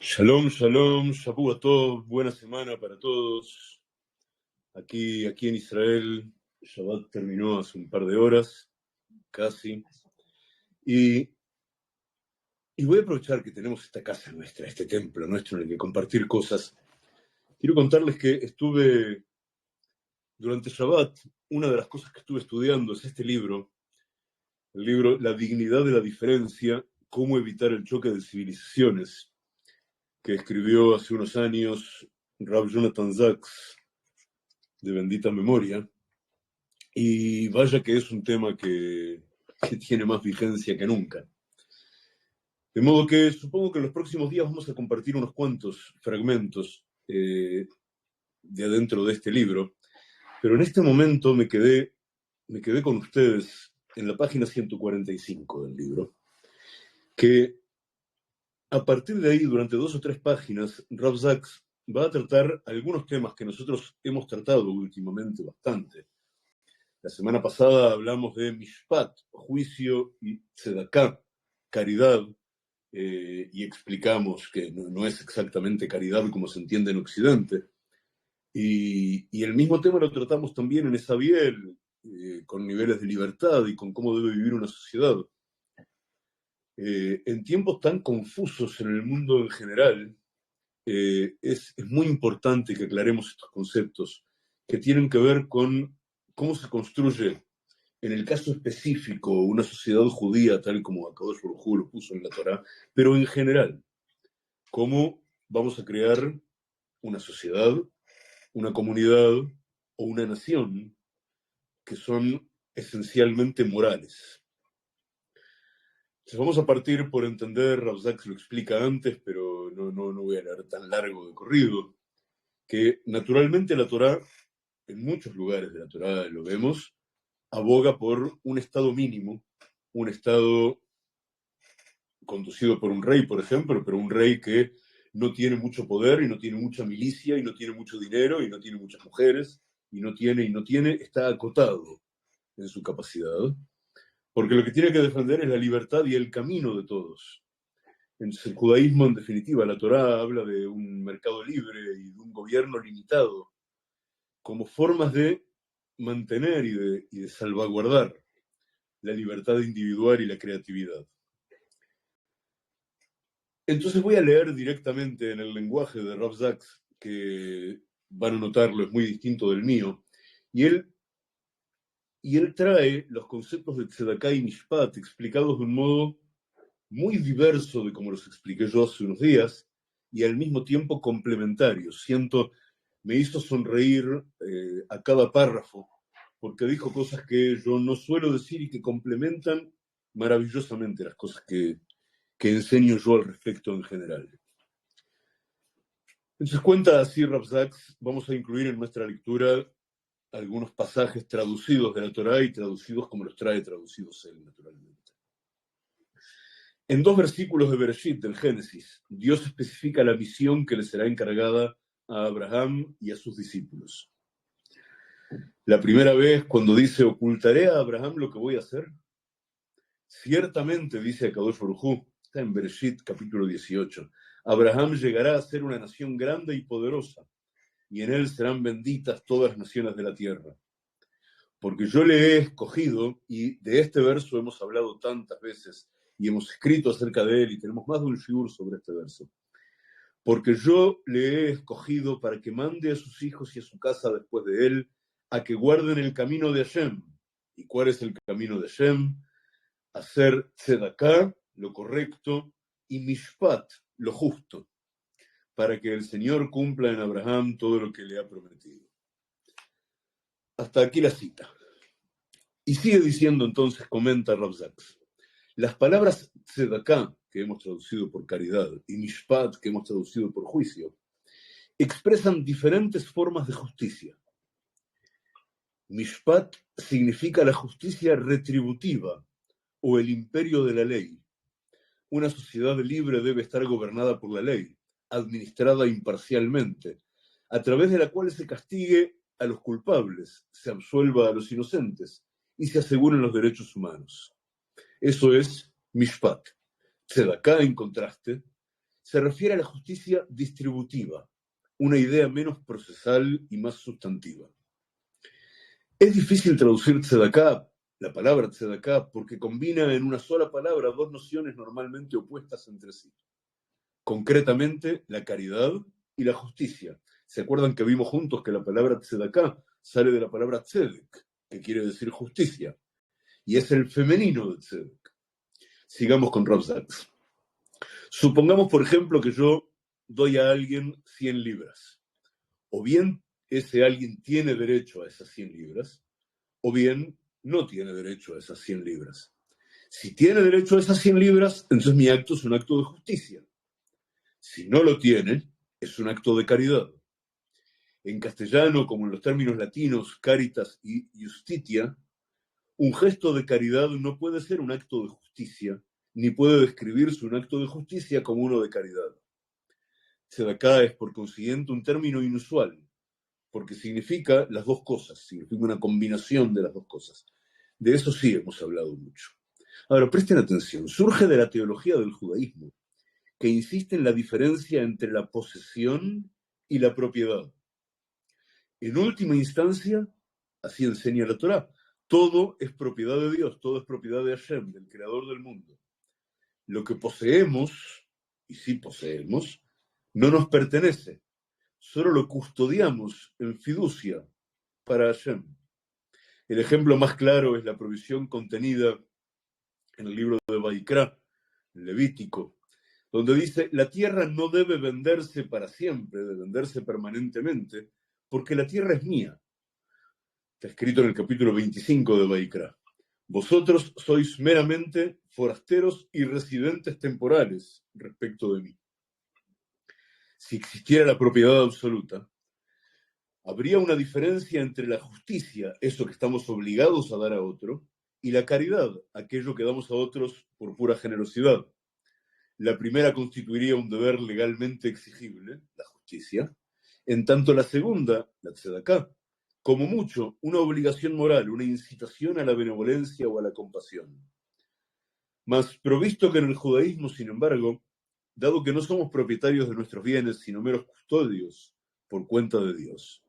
Shalom, shalom, Shabbat Tov, buena semana para todos. Aquí en Israel, Shabbat terminó hace un par de horas, casi. Y voy a aprovechar que tenemos esta casa nuestra, este templo nuestro en el que compartir cosas. Quiero contarles que estuve, durante Shabbat, una de las cosas que estuve estudiando es este libro, el libro La dignidad de la diferencia, cómo evitar el choque de civilizaciones, que escribió hace unos años Rav Jonathan Sacks, de bendita memoria, y vaya que es un tema que tiene más vigencia que nunca. De modo que supongo que en los próximos días vamos a compartir unos cuantos fragmentos de adentro de este libro, pero en este momento me quedé con ustedes en la página 145 del libro, que a partir de ahí, durante 2 o 3 páginas, Rav Sacks va a tratar algunos temas que nosotros hemos tratado últimamente bastante. La semana pasada hablamos de Mishpat, juicio, y Tzedaká, caridad, y explicamos que no es exactamente caridad como se entiende en Occidente. Y el mismo tema lo tratamos también en Esabiel, con niveles de libertad y con cómo debe vivir una sociedad. En tiempos tan confusos en el mundo en general, es muy importante que aclaremos estos conceptos que tienen que ver con cómo se construye, en el caso específico, una sociedad judía, tal como Akadosh Baruj Hu lo puso en la Torá, pero en general, cómo vamos a crear una sociedad, una comunidad o una nación que son esencialmente morales. Entonces vamos a partir por entender, Rav Sacks lo explica antes, pero no voy a leer tan largo de corrido, que naturalmente la Torá, en muchos lugares de la Torá lo vemos, aboga por un estado mínimo, un estado conducido por un rey, por ejemplo, pero un rey que no tiene mucho poder y no tiene mucha milicia y no tiene mucho dinero y no tiene muchas mujeres y no tiene, está acotado en su capacidad, porque lo que tiene que defender es la libertad y el camino de todos. Entonces el judaísmo, en definitiva, la Torá habla de un mercado libre y de un gobierno limitado como formas de mantener y de salvaguardar la libertad individual y la creatividad. Entonces voy a leer directamente en el lenguaje de Rav Sacks, que van a notarlo, es muy distinto del mío, y él trae los conceptos de Tzedaká y Mishpat explicados de un modo muy diverso de como los expliqué yo hace unos días, y al mismo tiempo complementarios. Me hizo sonreír a cada párrafo, porque dijo cosas que yo no suelo decir y que complementan maravillosamente las cosas que enseño yo al respecto en general. Entonces cuenta así Rav Sacks, vamos a incluir en nuestra lectura algunos pasajes traducidos de la Torá y traducidos como los trae traducidos él, naturalmente. En 2 versículos de Bereshit, del Génesis, Dios especifica la misión que le será encargada a Abraham y a sus discípulos. La primera vez, cuando dice, ocultaré a Abraham lo que voy a hacer, ciertamente, dice Akadosh Baruj Hu, está en Bereshit, capítulo 18, Abraham llegará a ser una nación grande y poderosa, y en él serán benditas todas las naciones de la tierra. Porque yo le he escogido, y de este verso hemos hablado tantas veces, y hemos escrito acerca de él, y tenemos más de un shiur sobre este verso. Porque yo le he escogido para que mande a sus hijos y a su casa después de él, a que guarden el camino de Hashem. ¿Y cuál es el camino de Hashem? Hacer tzedaká, lo correcto, y mishpat, lo justo, para que el Señor cumpla en Abraham todo lo que le ha prometido. Hasta aquí la cita. Y sigue diciendo entonces, comenta Rav Sacks, las palabras tzedaká, que hemos traducido por caridad, y mishpat, que hemos traducido por juicio, expresan diferentes formas de justicia. Mishpat significa la justicia retributiva o el imperio de la ley. Una sociedad libre debe estar gobernada por la ley, administrada imparcialmente, a través de la cual se castigue a los culpables, se absuelva a los inocentes y se aseguren los derechos humanos. Eso es Mishpat. Tzedaká, en contraste, se refiere a la justicia distributiva, una idea menos procesal y más sustantiva. Es difícil traducir tzedaká, la palabra tzedaká, porque combina en una sola palabra dos nociones normalmente opuestas entre sí. Concretamente, la caridad y la justicia. ¿Se acuerdan que vimos juntos que la palabra tzedaká sale de la palabra tzedek, que quiere decir justicia? Y es el femenino de tzedek. Sigamos con Rav Sachs. Supongamos, por ejemplo, que yo doy a alguien 100 libras. O bien ese alguien tiene derecho a esas 100 libras, o bien no tiene derecho a esas 100 libras. Si tiene derecho a esas 100 libras, entonces mi acto es un acto de justicia. Si no lo tiene, es un acto de caridad. En castellano, como en los términos latinos, caritas y justitia, un gesto de caridad no puede ser un acto de justicia, ni puede describirse un acto de justicia como uno de caridad. Tzedaká es, por consiguiente, un término inusual, porque significa las dos cosas, significa una combinación de las dos cosas. De eso sí hemos hablado mucho. Ahora, presten atención, surge de la teología del judaísmo, que insiste en la diferencia entre la posesión y la propiedad. En última instancia, así enseña la Torá, todo es propiedad de Dios, todo es propiedad de Hashem, del creador del mundo. Lo que poseemos, y sí poseemos, no nos pertenece, solo lo custodiamos en fiducia para Hashem. El ejemplo más claro es la provisión contenida en el libro de Vaikra, Levítico, donde dice, la tierra no debe venderse para siempre, debe venderse permanentemente, porque la tierra es mía. Está escrito en el capítulo 25 de Vaikra. Vosotros sois meramente forasteros y residentes temporales respecto de mí. Si existiera la propiedad absoluta, habría una diferencia entre la justicia, eso que estamos obligados a dar a otro, y la caridad, aquello que damos a otros por pura generosidad. La primera constituiría un deber legalmente exigible, la justicia, en tanto la segunda, la tzedaká, como mucho, una obligación moral, una incitación a la benevolencia o a la compasión. Mas provisto que en el judaísmo, sin embargo, dado que no somos propietarios de nuestros bienes, sino meros custodios por cuenta de Dios,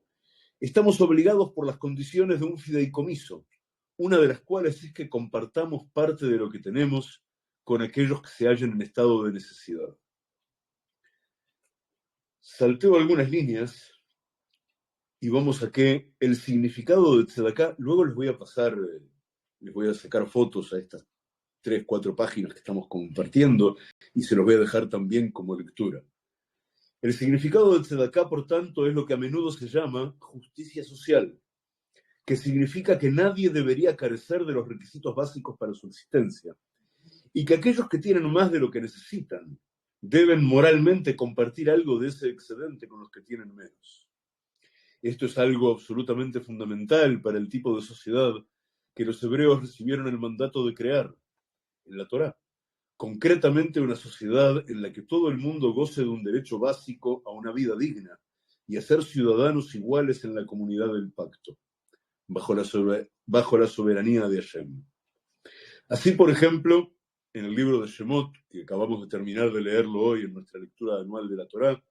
estamos obligados por las condiciones de un fideicomiso, una de las cuales es que compartamos parte de lo que tenemos con aquellos que se hallan en estado de necesidad. Salteo algunas líneas y vamos a que el significado de tzedaká, luego les voy a pasar, les voy a sacar fotos a estas 3, 4 páginas que estamos compartiendo y se los voy a dejar también como lectura. El significado de tzedaká, por tanto, es lo que a menudo se llama justicia social, que significa que nadie debería carecer de los requisitos básicos para su existencia, y que aquellos que tienen más de lo que necesitan deben moralmente compartir algo de ese excedente con los que tienen menos. Esto es algo absolutamente fundamental para el tipo de sociedad que los hebreos recibieron el mandato de crear en la Torá. Concretamente una sociedad en la que todo el mundo goce de un derecho básico a una vida digna y a ser ciudadanos iguales en la comunidad del pacto, bajo la soberanía de Hashem. Así, por ejemplo, en el libro de Shemot, que acabamos de terminar de leerlo hoy en nuestra lectura anual de la Torá,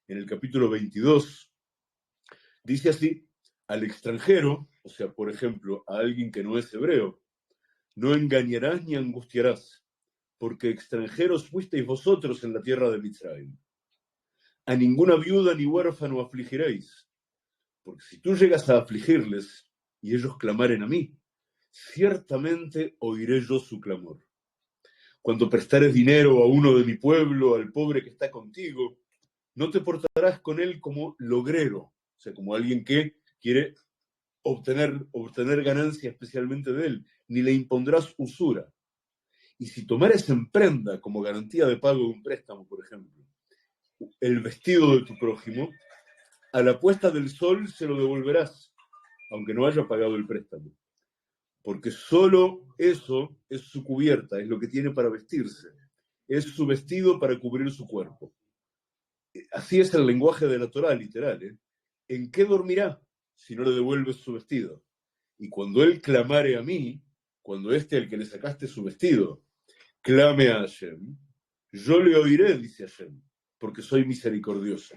en el capítulo 22, dice así, al extranjero, o sea, por ejemplo, a alguien que no es hebreo, no engañarás ni angustiarás, porque extranjeros fuisteis vosotros en la tierra de Mitzrayim. A ninguna viuda ni huérfano afligiréis, porque si tú llegas a afligirles y ellos clamaren a mí, ciertamente oiré yo su clamor. Cuando prestares dinero a uno de mi pueblo, al pobre que está contigo, no te portarás con él como logrero, o sea, como alguien que quiere obtener ganancia especialmente de él, ni le impondrás usura. Y si tomares en prenda como garantía de pago de un préstamo, por ejemplo, el vestido de tu prójimo, a la puesta del sol se lo devolverás, aunque no haya pagado el préstamo. Porque solo eso es su cubierta, es lo que tiene para vestirse. Es su vestido para cubrir su cuerpo. Así es el lenguaje de la Torá, literal. ¿En qué dormirá si no le devuelves su vestido? Y cuando él clamare a mí, cuando al que le sacaste su vestido, clame a Hashem, Yo le oiré, dice Hashem, porque soy misericordioso.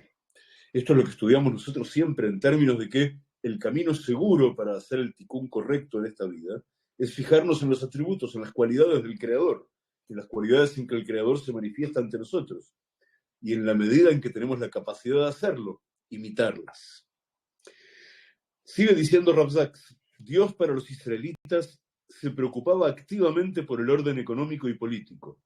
Esto es lo que estudiamos nosotros siempre en términos de que el camino seguro para hacer el tikkun correcto en esta vida es fijarnos en los atributos, en las cualidades del Creador, en las cualidades en que el Creador se manifiesta ante nosotros. Y en la medida en que tenemos la capacidad de hacerlo, imitarlas. Sigue diciendo Rav Sachs, Dios para los israelitas se preocupaba activamente por el orden económico y político,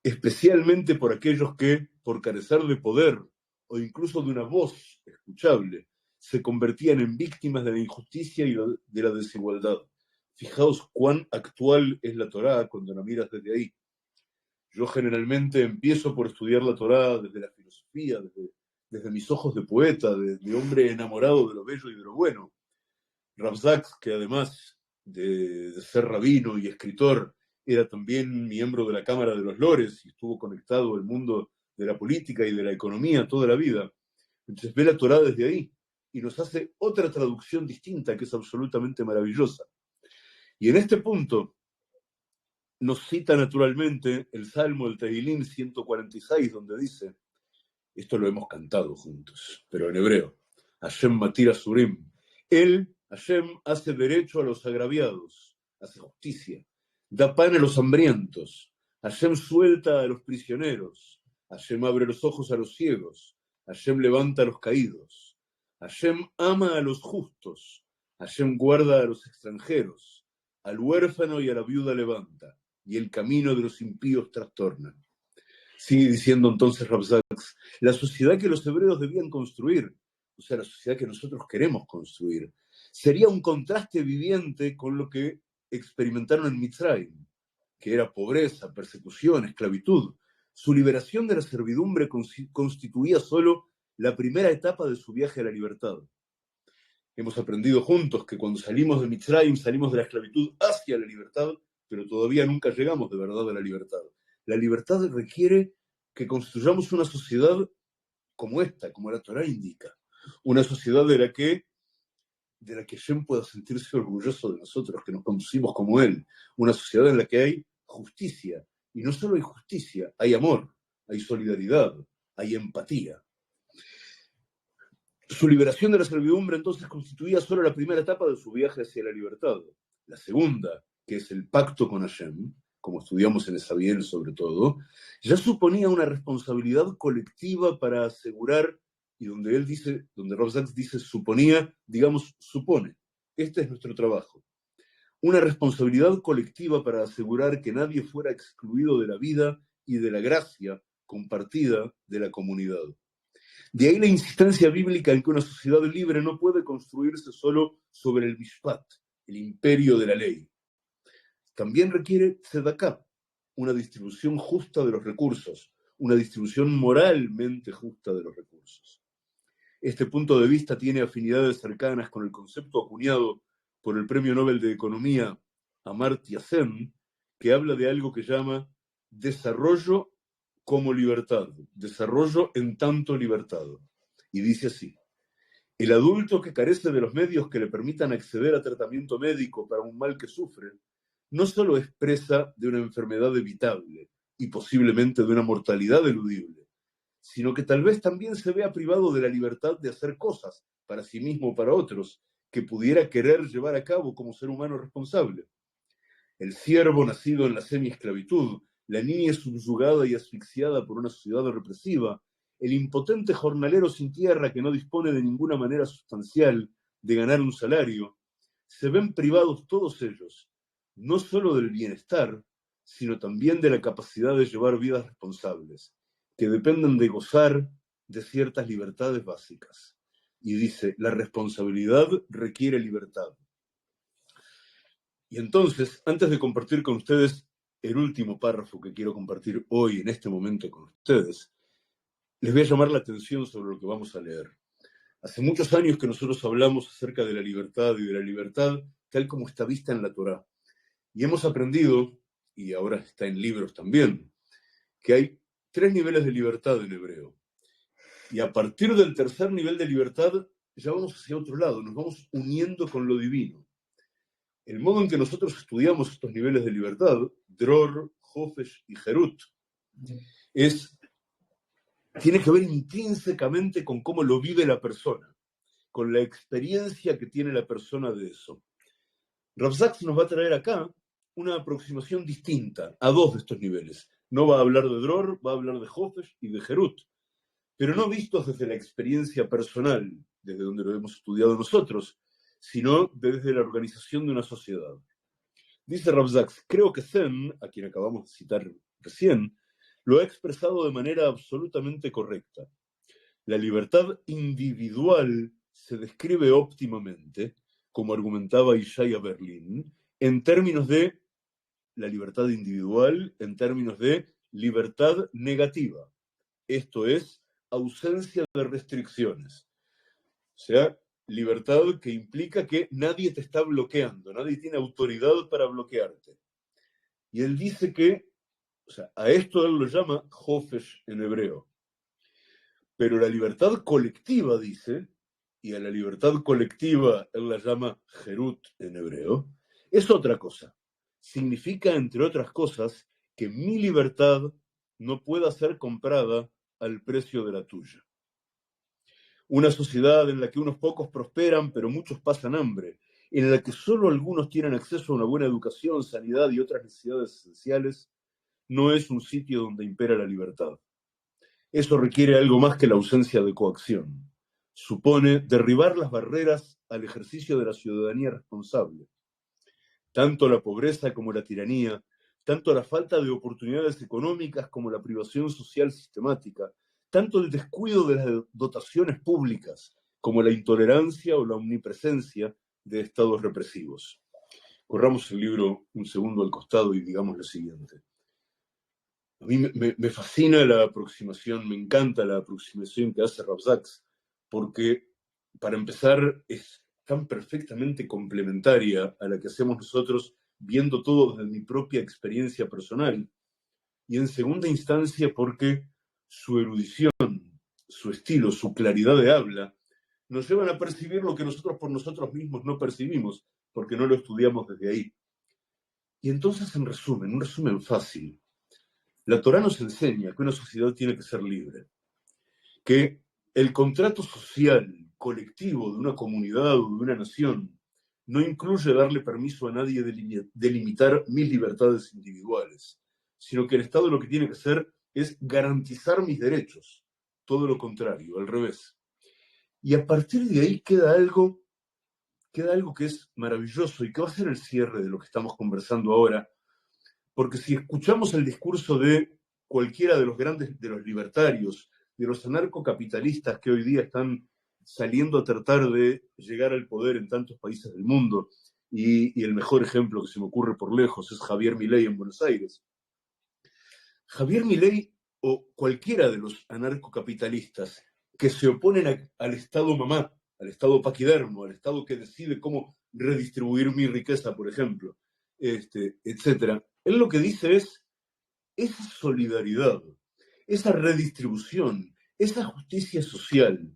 especialmente por aquellos que, por carecer de poder o incluso de una voz escuchable, se convertían en víctimas de la injusticia y de la desigualdad. Fijaos cuán actual es la Torá cuando la miras desde ahí. Yo generalmente empiezo por estudiar la Torá desde la filosofía, desde mis ojos de poeta, de hombre enamorado de lo bello y de lo bueno. Rav Sachs, que además de ser rabino y escritor, era también miembro de la Cámara de los Lores y estuvo conectado al mundo de la política y de la economía toda la vida. Entonces ve la Torá desde ahí y nos hace otra traducción distinta que es absolutamente maravillosa. Y en este punto nos cita naturalmente el Salmo del Tehilín 146, donde dice, esto lo hemos cantado juntos, pero en hebreo, Hashem matir asurim, él, Hashem, hace derecho a los agraviados, hace justicia, da pan a los hambrientos, Hashem suelta a los prisioneros, Hashem abre los ojos a los ciegos, Hashem levanta a los caídos, Hashem ama a los justos, Hashem guarda a los extranjeros, al huérfano y a la viuda levanta, y el camino de los impíos trastorna. Sigue diciendo entonces Rav Sachs, la sociedad que los hebreos debían construir, o sea, la sociedad que nosotros queremos construir, sería un contraste viviente con lo que experimentaron en Mitzrayim, que era pobreza, persecución, esclavitud. Su liberación de la servidumbre constituía solo la primera etapa de su viaje a la libertad. Hemos aprendido juntos que cuando salimos de Mitzrayim salimos de la esclavitud hacia la libertad, pero todavía nunca llegamos de verdad a la libertad. La libertad requiere que construyamos una sociedad como esta, como la Torá indica. Una sociedad de la que Hashem pueda sentirse orgulloso de nosotros, que nos conducimos como Él. Una sociedad en la que hay justicia. Y no solo hay justicia, hay amor, hay solidaridad, hay empatía. Su liberación de la servidumbre entonces constituía solo la primera etapa de su viaje hacia la libertad. La segunda, que es el pacto con Hashem, como estudiamos en Esabiel sobre todo, ya suponía una responsabilidad colectiva para asegurar, y donde Rav Sachs dice suponía, digamos supone, este es nuestro trabajo, una responsabilidad colectiva para asegurar que nadie fuera excluido de la vida y de la gracia compartida de la comunidad. De ahí la insistencia bíblica en que una sociedad libre no puede construirse solo sobre el mishpat, el imperio de la ley. También requiere tzedakah, una distribución justa de los recursos, una distribución moralmente justa de los recursos. Este punto de vista tiene afinidades cercanas con el concepto acuñado por el Premio Nobel de Economía Amartya Sen, que habla de algo que llama desarrollo como libertad, desarrollo en tanto libertad. Y dice así, el adulto que carece de los medios que le permitan acceder a tratamiento médico para un mal que sufre, no solo es presa de una enfermedad evitable y posiblemente de una mortalidad eludible, sino que tal vez también se vea privado de la libertad de hacer cosas para sí mismo o para otros que pudiera querer llevar a cabo como ser humano responsable. El siervo nacido en la semi-esclavitud, la niña subyugada y asfixiada por una sociedad represiva, el impotente jornalero sin tierra que no dispone de ninguna manera sustancial de ganar un salario, se ven privados todos ellos, no solo del bienestar, sino también de la capacidad de llevar vidas responsables, que dependen de gozar de ciertas libertades básicas. Y dice, la responsabilidad requiere libertad. Y entonces, antes de compartir con ustedes el último párrafo que quiero compartir hoy, en este momento con ustedes, les voy a llamar la atención sobre lo que vamos a leer. Hace muchos años que nosotros hablamos acerca de la libertad y de la libertad tal como está vista en la Torá. Y hemos aprendido, y ahora está en libros también, que hay 3 niveles de libertad en hebreo. Y a partir del tercer nivel de libertad, ya vamos hacia otro lado, nos vamos uniendo con lo divino. El modo en que nosotros estudiamos estos niveles de libertad, Dror, Hofesh y Herut, tiene que ver intrínsecamente con cómo lo vive la persona, con la experiencia que tiene la persona de eso. Rav Sachs nos va a traer acá una aproximación distinta a dos de estos niveles. No va a hablar de Dror, va a hablar de Hofesh y de Herut, pero no vistos desde la experiencia personal, desde donde lo hemos estudiado nosotros, sino desde la organización de una sociedad. Dice Rav Sachs, creo que Zen, a quien acabamos de citar recién, lo ha expresado de manera absolutamente correcta. La libertad individual se describe óptimamente, como argumentaba Ishaya Berlin, en términos de la libertad individual, en términos de libertad negativa. Esto es, ausencia de restricciones. O sea, libertad que implica que nadie te está bloqueando, nadie tiene autoridad para bloquearte. Y él dice que, o sea, a esto él lo llama Hofesh en hebreo. Pero la libertad colectiva, dice, y a la libertad colectiva él la llama Herut en hebreo, es otra cosa. Significa, entre otras cosas, que mi libertad no pueda ser comprada al precio de la tuya. Una sociedad en la que unos pocos prosperan, pero muchos pasan hambre, en la que solo algunos tienen acceso a una buena educación, sanidad y otras necesidades esenciales, no es un sitio donde impera la libertad. Eso requiere algo más que la ausencia de coacción. Supone derribar las barreras al ejercicio de la ciudadanía responsable. Tanto la pobreza como la tiranía, tanto la falta de oportunidades económicas como la privación social sistemática, tanto el descuido de las dotaciones públicas como la intolerancia o la omnipresencia de estados represivos. Corramos el libro un segundo al costado y digamos lo siguiente. A mí me fascina la aproximación, me encanta la aproximación que hace Rav Sachs, porque, para empezar, es tan perfectamente complementaria a la que hacemos nosotros, viendo todo desde mi propia experiencia personal. Y en segunda instancia, porque su erudición, su estilo, su claridad de habla, nos llevan a percibir lo que nosotros por nosotros mismos no percibimos, porque no lo estudiamos desde ahí. Y entonces, en resumen, un resumen fácil, la Torá nos enseña que una sociedad tiene que ser libre, que el contrato social, colectivo de una comunidad o de una nación no incluye darle permiso a nadie de limitar mis libertades individuales, sino que el Estado lo que tiene que hacer es garantizar mis derechos, todo lo contrario, al revés. Y a partir de ahí queda algo que es maravilloso y que va a ser el cierre de lo que estamos conversando ahora, porque si escuchamos el discurso de cualquiera de los grandes, de los libertarios, de los anarcocapitalistas que hoy día están saliendo a tratar de llegar al poder en tantos países del mundo, y el mejor ejemplo que se me ocurre por lejos es Javier Milei en Buenos Aires. Javier Milei o cualquiera de los anarcocapitalistas que se oponen al Estado mamá, al Estado paquidermo, al Estado que decide cómo redistribuir mi riqueza, por ejemplo, etcétera. Él lo que dice es, esa solidaridad, esa redistribución, esa justicia social,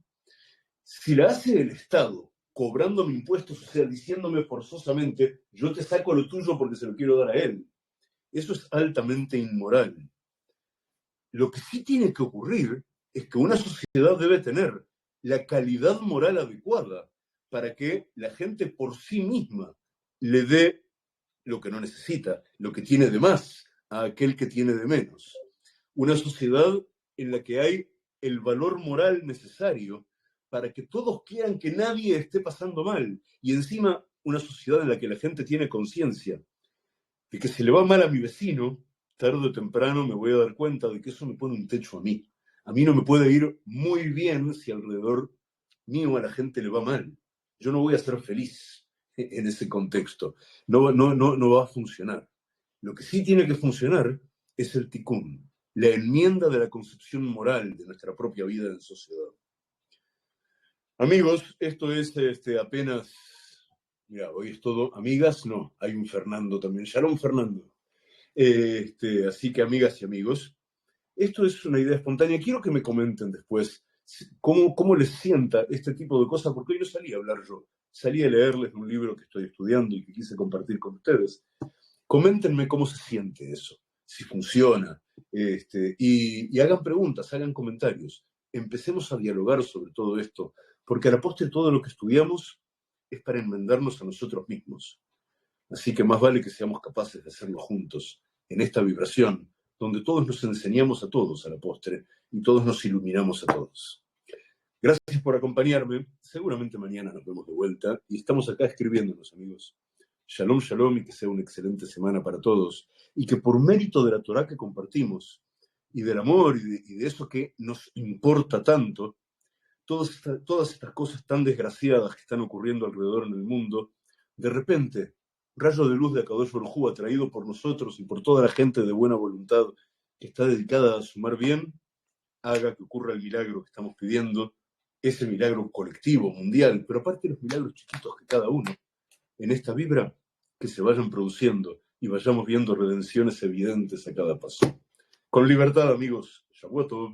si la hace el Estado, cobrando mi impuesto social, diciéndome forzosamente, yo te saco lo tuyo porque se lo quiero dar a él, eso es altamente inmoral. Lo que sí tiene que ocurrir es que una sociedad debe tener la calidad moral adecuada para que la gente por sí misma le dé lo que no necesita, lo que tiene de más a aquel que tiene de menos. Una sociedad en la que hay el valor moral necesario para que todos quieran que nadie esté pasando mal, y encima una sociedad en la que la gente tiene conciencia de que si le va mal a mi vecino, tarde o temprano me voy a dar cuenta de que eso me pone un techo a mí. A mí no me puede ir muy bien si alrededor mío a la gente le va mal. Yo no voy a ser feliz en ese contexto. No va a funcionar. Lo que sí tiene que funcionar es el tikkun, la enmienda de la concepción moral de nuestra propia vida en sociedad. Amigos, esto es apenas... Mira, hoy es todo amigas, no, hay un Fernando también. Shalom, Fernando. Así que, amigas y amigos, esto es una idea espontánea. Quiero que me comenten después cómo les sienta este tipo de cosas, porque hoy no salí a hablar yo. Salí a leerles un libro que estoy estudiando y que quise compartir con ustedes. Coméntenme cómo se siente eso, si funciona, Y hagan preguntas, hagan comentarios. Empecemos a dialogar sobre todo esto, porque a la postre todo lo que estudiamos es para enmendarnos a nosotros mismos. Así que más vale que seamos capaces de hacerlo juntos, en esta vibración, donde todos nos enseñamos a todos a la postre y todos nos iluminamos a todos. Gracias por acompañarme. Seguramente mañana nos vemos de vuelta y estamos acá escribiéndonos, amigos. Shalom, shalom, y que sea una excelente semana para todos. Y que por mérito de la Torá que compartimos, y del amor, y de eso que nos importa tanto, todas estas cosas tan desgraciadas que están ocurriendo alrededor en el mundo, de repente, rayo de luz de Akadosh Baruj Hu, atraído por nosotros y por toda la gente de buena voluntad que está dedicada a sumar bien, haga que ocurra el milagro que estamos pidiendo, ese milagro colectivo, mundial, pero aparte de los milagros chiquitos que cada uno, en esta vibra, que se vayan produciendo y vayamos viendo redenciones evidentes a cada paso. Con libertad, amigos. Shavuot Tov.